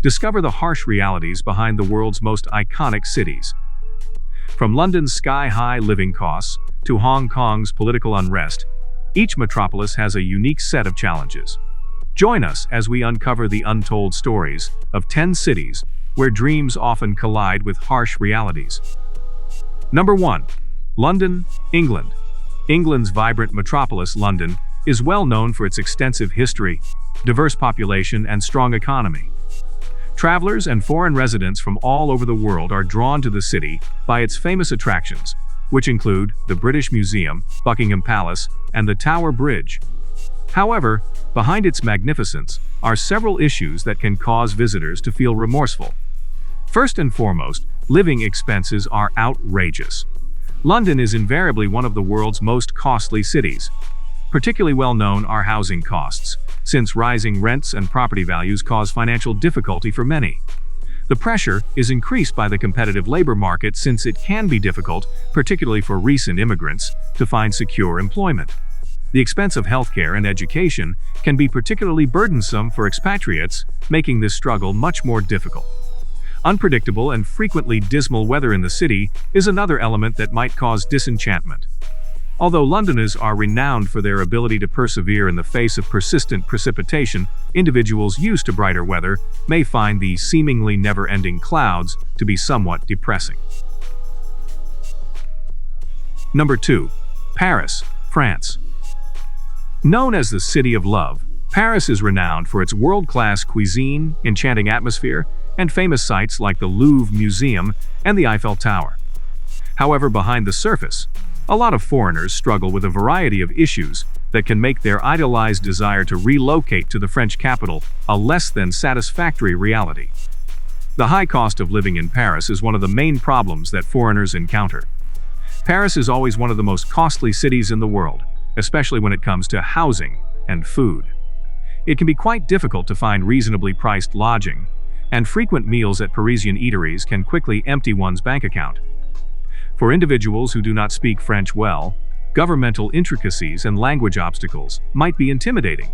discover the harsh realities behind the world's most iconic cities. From London's sky-high living costs to Hong Kong's political unrest, each metropolis has a unique set of challenges. Join us as we uncover the untold stories of 10 cities where dreams often collide with harsh realities. Number 1. London, England. England's vibrant metropolis, London, is well known for its extensive history, diverse population, and strong economy. Travelers and foreign residents from all over the world are drawn to the city by its famous attractions, which include the British Museum, Buckingham Palace, and the Tower Bridge. However, behind its magnificence are several issues that can cause visitors to feel remorseful. First and foremost, living expenses are outrageous. London is invariably one of the world's most costly cities. Particularly well known are housing costs, since rising rents and property values cause financial difficulty for many. The pressure is increased by the competitive labor market since it can be difficult, particularly for recent immigrants, to find secure employment. The expense of healthcare and education can be particularly burdensome for expatriates, making this struggle much more difficult. Unpredictable and frequently dismal weather in the city is another element that might cause disenchantment. Although Londoners are renowned for their ability to persevere in the face of persistent precipitation, individuals used to brighter weather may find the seemingly never-ending clouds to be somewhat depressing. Number 2. Paris, France. Known as the City of Love, Paris is renowned for its world-class cuisine, enchanting atmosphere, and famous sites like the Louvre Museum and the Eiffel Tower. However, behind the surface, a lot of foreigners struggle with a variety of issues that can make their idolized desire to relocate to the French capital a less than satisfactory reality. The high cost of living in Paris is one of the main problems that foreigners encounter. Paris is always one of the most costly cities in the world, especially when it comes to housing and food. It can be quite difficult to find reasonably priced lodging, and frequent meals at Parisian eateries can quickly empty one's bank account. For individuals who do not speak French well, governmental intricacies and language obstacles might be intimidating.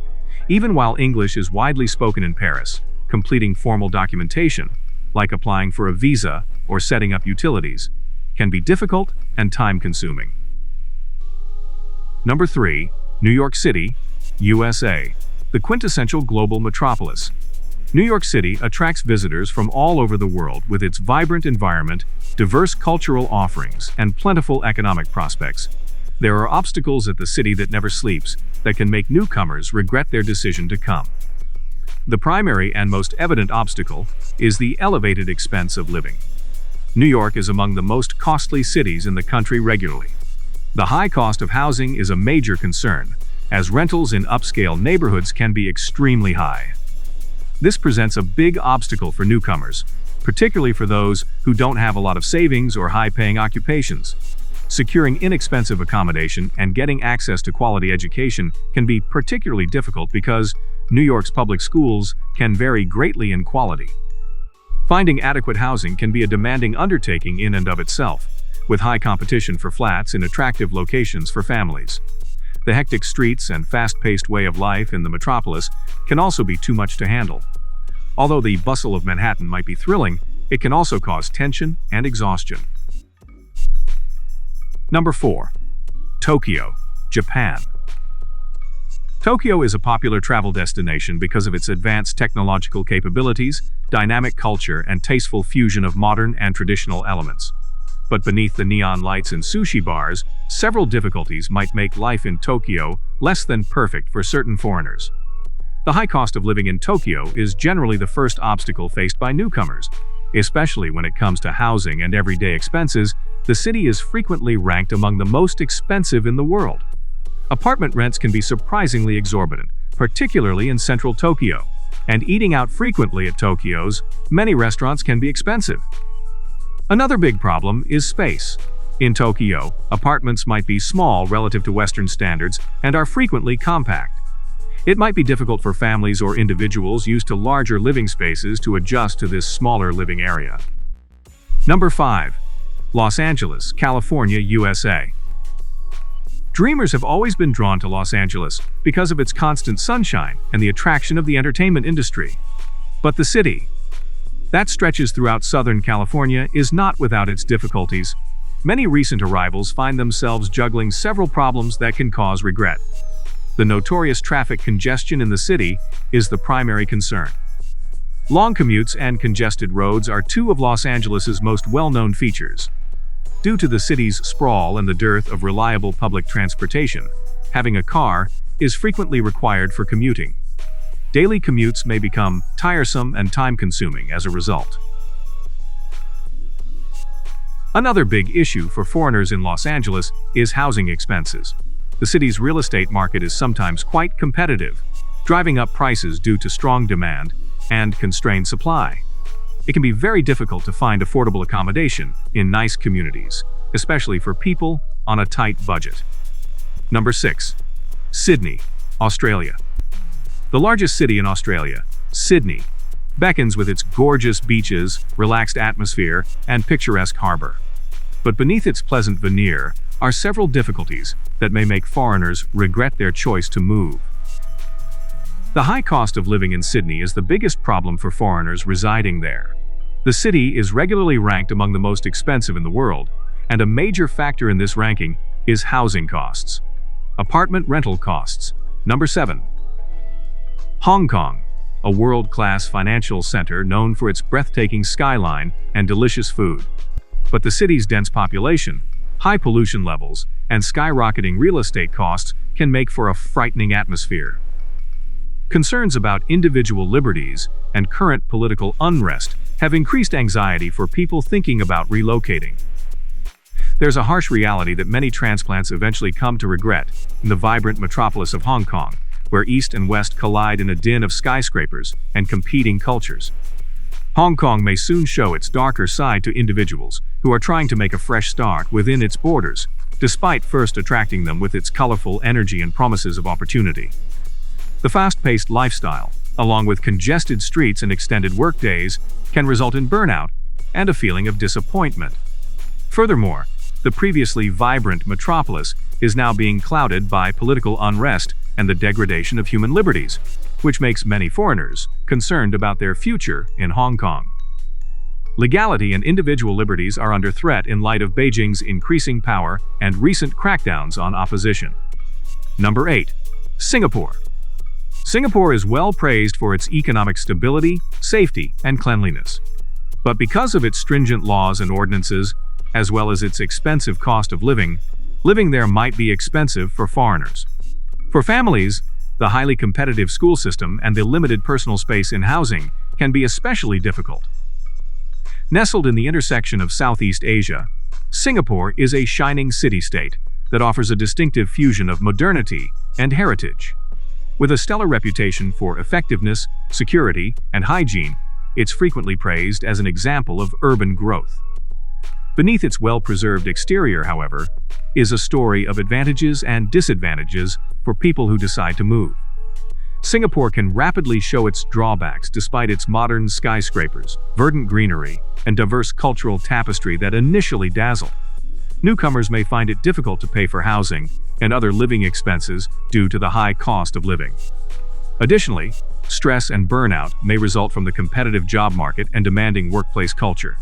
Even while English is widely spoken in Paris, completing formal documentation, like applying for a visa or setting up utilities, can be difficult and time-consuming. Number 3. New York City, USA. The quintessential global metropolis. New York City attracts visitors from all over the world with its vibrant environment, diverse cultural offerings, and plentiful economic prospects. There are obstacles at the city that never sleeps that can make newcomers regret their decision to come. The primary and most evident obstacle is the elevated expense of living. New York is among the most costly cities in the country regularly. The high cost of housing is a major concern, as rentals in upscale neighborhoods can be extremely high. This presents a big obstacle for newcomers, particularly for those who don't have a lot of savings or high-paying occupations. Securing inexpensive accommodation and getting access to quality education can be particularly difficult because New York's public schools can vary greatly in quality. Finding adequate housing can be a demanding undertaking in and of itself, with high competition for flats in attractive locations for families. The hectic streets and fast-paced way of life in the metropolis can also be too much to handle. Although the bustle of Manhattan might be thrilling, it can also cause tension and exhaustion. Number 4. Tokyo, Japan. Tokyo is a popular travel destination because of its advanced technological capabilities, dynamic culture, and tasteful fusion of modern and traditional elements. But beneath the neon lights and sushi bars, several difficulties might make life in Tokyo less than perfect for certain foreigners. The high cost of living in Tokyo is generally the first obstacle faced by newcomers. Especially when it comes to housing and everyday expenses, the city is frequently ranked among the most expensive in the world. Apartment rents can be surprisingly exorbitant, particularly in central Tokyo, and eating out frequently at Tokyo's many restaurants can be expensive. Another big problem is space. In Tokyo, apartments might be small relative to Western standards and are frequently compact. It might be difficult for families or individuals used to larger living spaces to adjust to this smaller living area. Number 5. Los Angeles, California, USA. Dreamers have always been drawn to Los Angeles because of its constant sunshine and the attraction of the entertainment industry. But the city, that stretches throughout Southern California is not without its difficulties. Many recent arrivals find themselves juggling several problems that can cause regret. The notorious traffic congestion in the city is the primary concern. Long commutes and congested roads are two of Los Angeles's most well-known features. Due to the city's sprawl and the dearth of reliable public transportation, having a car is frequently required for commuting. Daily commutes may become tiresome and time-consuming as a result. Another big issue for foreigners in Los Angeles is housing expenses. The city's real estate market is sometimes quite competitive, driving up prices due to strong demand and constrained supply. It can be very difficult to find affordable accommodation in nice communities, especially for people on a tight budget. Number 6. Sydney, Australia. The largest city in Australia, Sydney, beckons with its gorgeous beaches, relaxed atmosphere, and picturesque harbor. But beneath its pleasant veneer are several difficulties that may make foreigners regret their choice to move. The high cost of living in Sydney is the biggest problem for foreigners residing there. The city is regularly ranked among the most expensive in the world, and a major factor in this ranking is housing costs. Apartment rental costs. Number 7. Hong Kong, a world-class financial center known for its breathtaking skyline and delicious food. But the city's dense population, high pollution levels, and skyrocketing real estate costs can make for a frightening atmosphere. Concerns about individual liberties and current political unrest have increased anxiety for people thinking about relocating. There's a harsh reality that many transplants eventually come to regret in the vibrant metropolis of Hong Kong, where East and West collide in a din of skyscrapers and competing cultures. Hong Kong may soon show its darker side to individuals who are trying to make a fresh start within its borders, despite first attracting them with its colorful energy and promises of opportunity. The fast-paced lifestyle, along with congested streets and extended workdays, can result in burnout and a feeling of disappointment. Furthermore, the previously vibrant metropolis is now being clouded by political unrest and the degradation of human liberties, which makes many foreigners concerned about their future in Hong Kong. Legality and individual liberties are under threat in light of Beijing's increasing power and recent crackdowns on opposition. Number 8. Singapore. Singapore is well praised for its economic stability, safety, and cleanliness. But because of its stringent laws and ordinances, as well as its expensive cost of living, living there might be expensive for foreigners. For families, the highly competitive school system and the limited personal space in housing can be especially difficult. Nestled in the intersection of Southeast Asia, Singapore is a shining city-state that offers a distinctive fusion of modernity and heritage. With a stellar reputation for effectiveness, security, and hygiene, it's frequently praised as an example of urban growth. Beneath its well-preserved exterior, however, is a story of advantages and disadvantages for people who decide to move. Singapore can rapidly show its drawbacks despite its modern skyscrapers, verdant greenery, and diverse cultural tapestry that initially dazzle. Newcomers may find it difficult to pay for housing and other living expenses due to the high cost of living. Additionally, stress and burnout may result from the competitive job market and demanding workplace culture.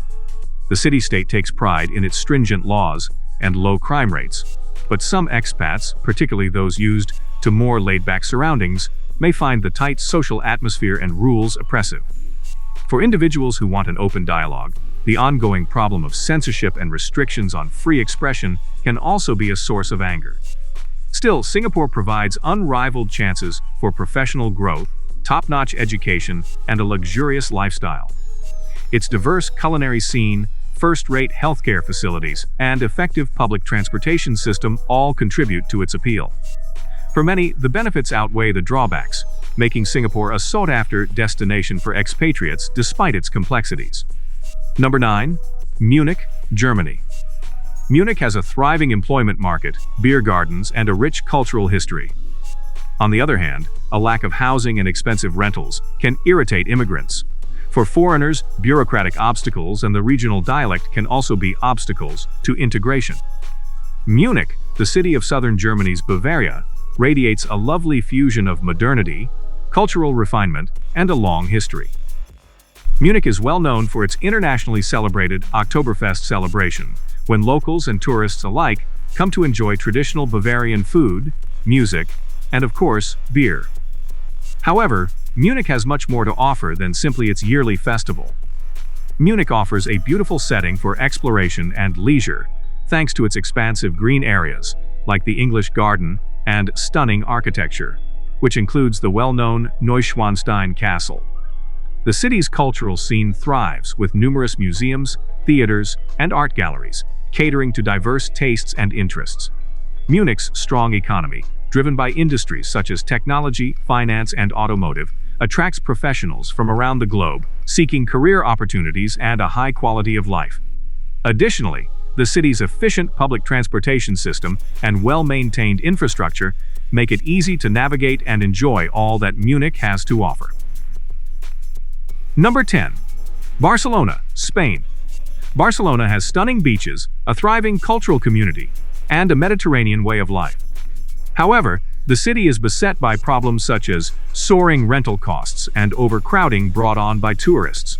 The city-state takes pride in its stringent laws and low crime rates, but some expats, particularly those used to more laid-back surroundings, may find the tight social atmosphere and rules oppressive. For individuals who want an open dialogue, the ongoing problem of censorship and restrictions on free expression can also be a source of anger. Still, Singapore provides unrivaled chances for professional growth, top-notch education, and a luxurious lifestyle. Its diverse culinary scene, first-rate healthcare facilities, and effective public transportation system all contribute to its appeal. For many, the benefits outweigh the drawbacks, making Singapore a sought-after destination for expatriates despite its complexities. Number 9. Munich, Germany. Munich has a thriving employment market, beer gardens, and a rich cultural history. On the other hand, a lack of housing and expensive rentals can irritate immigrants. For foreigners, bureaucratic obstacles and the regional dialect can also be obstacles to integration. Munich, the city of southern Germany's Bavaria, radiates a lovely fusion of modernity, cultural refinement, and a long history. Munich is well known for its internationally celebrated Oktoberfest celebration, when locals and tourists alike come to enjoy traditional Bavarian food, music, and of course, beer. However, Munich has much more to offer than simply its yearly festival. Munich offers a beautiful setting for exploration and leisure, thanks to its expansive green areas, like the English Garden, and stunning architecture, which includes the well-known Neuschwanstein Castle. The city's cultural scene thrives with numerous museums, theaters, and art galleries, catering to diverse tastes and interests. Munich's strong economy, driven by industries such as technology, finance, and automotive, attracts professionals from around the globe seeking career opportunities and a high quality of life. Additionally, the city's efficient public transportation system and well-maintained infrastructure make it easy to navigate and enjoy all that Munich has to offer. Number 10. Barcelona, Spain. Barcelona has stunning beaches, a thriving cultural community, and a Mediterranean way of life. However, the city is beset by problems such as soaring rental costs and overcrowding brought on by tourists.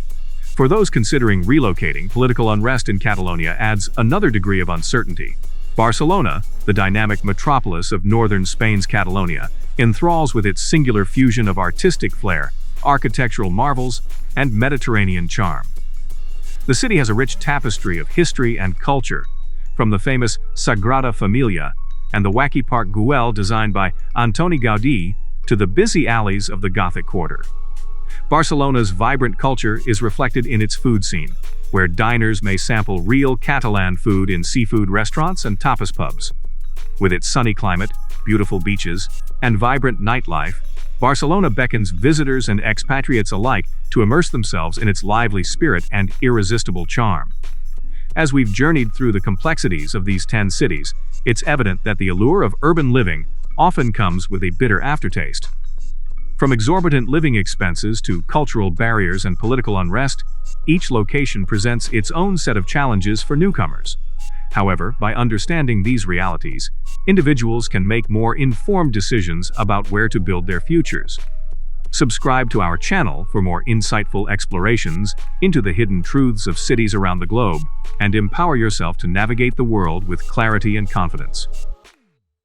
For those considering relocating, political unrest in Catalonia adds another degree of uncertainty. Barcelona, the dynamic metropolis of northern Spain's Catalonia, enthralls with its singular fusion of artistic flair, architectural marvels, and Mediterranean charm. The city has a rich tapestry of history and culture, from the famous Sagrada Familia and the wacky Park Güell designed by Antoni Gaudí to the busy alleys of the Gothic Quarter. Barcelona's vibrant culture is reflected in its food scene, where diners may sample real Catalan food in seafood restaurants and tapas pubs. With its sunny climate, beautiful beaches, and vibrant nightlife, Barcelona beckons visitors and expatriates alike to immerse themselves in its lively spirit and irresistible charm. As we've journeyed through the complexities of these 10 cities, it's evident that the allure of urban living often comes with a bitter aftertaste. From exorbitant living expenses to cultural barriers and political unrest, each location presents its own set of challenges for newcomers. However, by understanding these realities, individuals can make more informed decisions about where to build their futures. Subscribe to our channel for more insightful explorations into the hidden truths of cities around the globe, and empower yourself to navigate the world with clarity and confidence.